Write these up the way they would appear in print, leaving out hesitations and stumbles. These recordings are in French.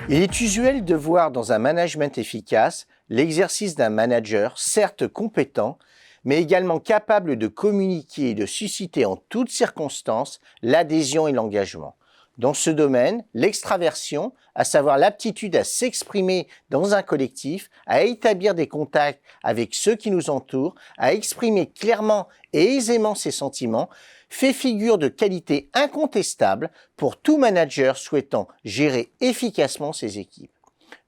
Il est usuel de voir dans un management efficace l'exercice d'un manager, certes compétent, mais également capable de communiquer et de susciter en toutes circonstances l'adhésion et l'engagement. Dans ce domaine, l'extraversion, à savoir l'aptitude à s'exprimer dans un collectif, à établir des contacts avec ceux qui nous entourent, à exprimer clairement et aisément ses sentiments, fait figure de qualité incontestable pour tout manager souhaitant gérer efficacement ses équipes.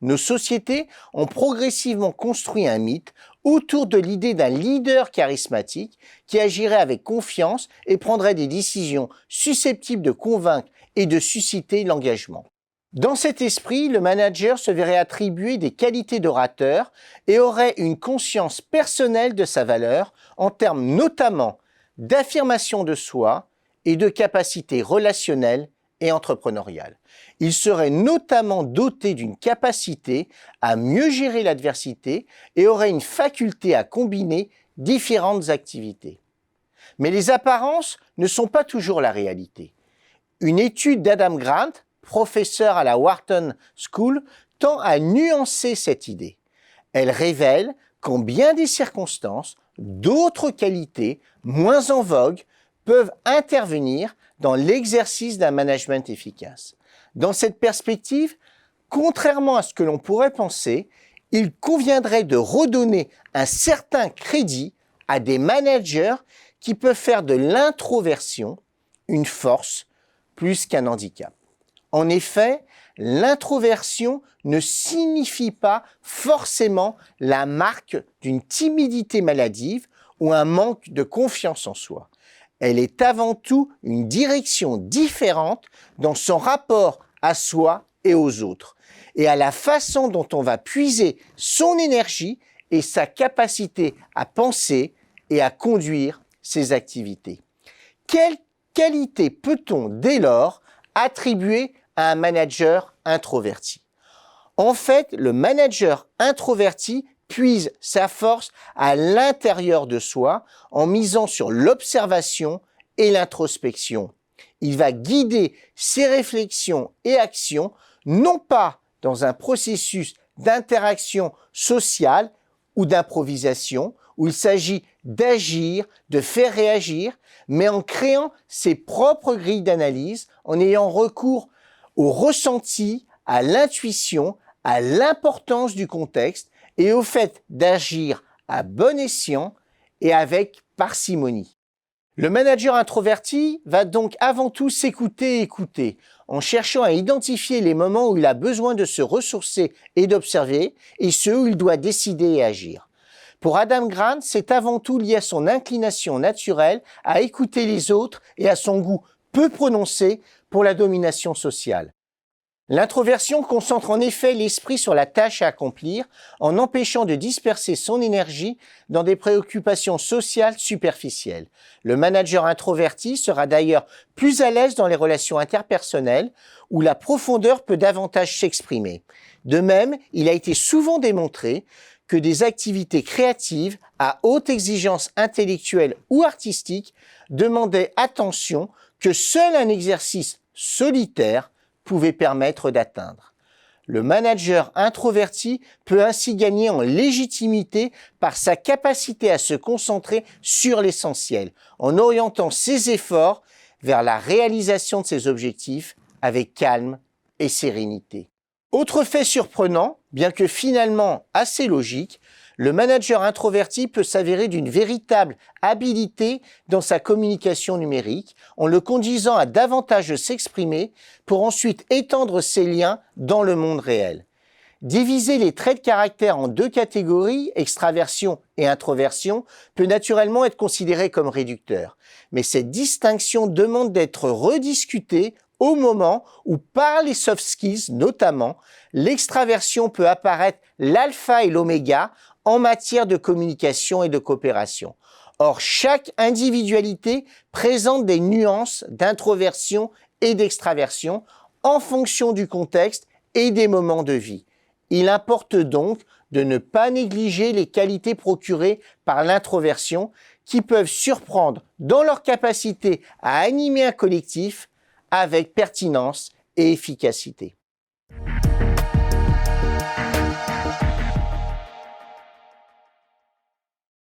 Nos sociétés ont progressivement construit un mythe autour de l'idée d'un leader charismatique qui agirait avec confiance et prendrait des décisions susceptibles de convaincre et de susciter l'engagement. Dans cet esprit, le manager se verrait attribuer des qualités d'orateur et aurait une conscience personnelle de sa valeur en termes notamment d'affirmation de soi et de capacités relationnelles et entrepreneuriales. Il serait notamment doté d'une capacité à mieux gérer l'adversité et aurait une faculté à combiner différentes activités. Mais les apparences ne sont pas toujours la réalité. Une étude d'Adam Grant, professeur à la Wharton School, tend à nuancer cette idée. Elle révèle qu'en bien des circonstances, d'autres qualités, moins en vogue, peuvent intervenir dans l'exercice d'un management efficace. Dans cette perspective, contrairement à ce que l'on pourrait penser, il conviendrait de redonner un certain crédit à des managers qui peuvent faire de l'introversion une force plus qu'un handicap. En effet, l'introversion ne signifie pas forcément la marque d'une timidité maladive ou un manque de confiance en soi. Elle est avant tout une direction différente dans son rapport à soi et aux autres, et à la façon dont on va puiser son énergie et sa capacité à penser et à conduire ses activités. Quelle qualité peut-on dès lors attribuer à un manager introverti? En fait, le manager introverti puise sa force à l'intérieur de soi en misant sur l'observation et l'introspection. Il va guider ses réflexions et actions non pas dans un processus d'interaction sociale ou d'improvisation où il s'agit d'agir, de faire réagir, mais en créant ses propres grilles d'analyse, en ayant recours au ressenti, à l'intuition, à l'importance du contexte et au fait d'agir à bon escient et avec parcimonie. Le manager introverti va donc avant tout s'écouter et écouter, en cherchant à identifier les moments où il a besoin de se ressourcer et d'observer, et ceux où il doit décider et agir. Pour Adam Grant, c'est avant tout lié à son inclination naturelle à écouter les autres et à son goût peu prononcé pour la domination sociale. L'introversion concentre en effet l'esprit sur la tâche à accomplir en empêchant de disperser son énergie dans des préoccupations sociales superficielles. Le manager introverti sera d'ailleurs plus à l'aise dans les relations interpersonnelles où la profondeur peut davantage s'exprimer. De même, il a été souvent démontré que des activités créatives à haute exigence intellectuelle ou artistique demandaient attention que seul un exercice solitaire pouvait permettre d'atteindre. Le manager introverti peut ainsi gagner en légitimité par sa capacité à se concentrer sur l'essentiel, en orientant ses efforts vers la réalisation de ses objectifs avec calme et sérénité. Autre fait surprenant, bien que finalement assez logique, le manager introverti peut s'avérer d'une véritable habilité dans sa communication numérique en le conduisant à davantage s'exprimer pour ensuite étendre ses liens dans le monde réel. Diviser les traits de caractère en deux catégories, extraversion et introversion, peut naturellement être considéré comme réducteur. Mais cette distinction demande d'être rediscutée au moment où, par les soft skills notamment, l'extraversion peut apparaître l'alpha et l'oméga en matière de communication et de coopération. Or, chaque individualité présente des nuances d'introversion et d'extraversion en fonction du contexte et des moments de vie. Il importe donc de ne pas négliger les qualités procurées par l'introversion qui peuvent surprendre dans leur capacité à animer un collectif avec pertinence et efficacité.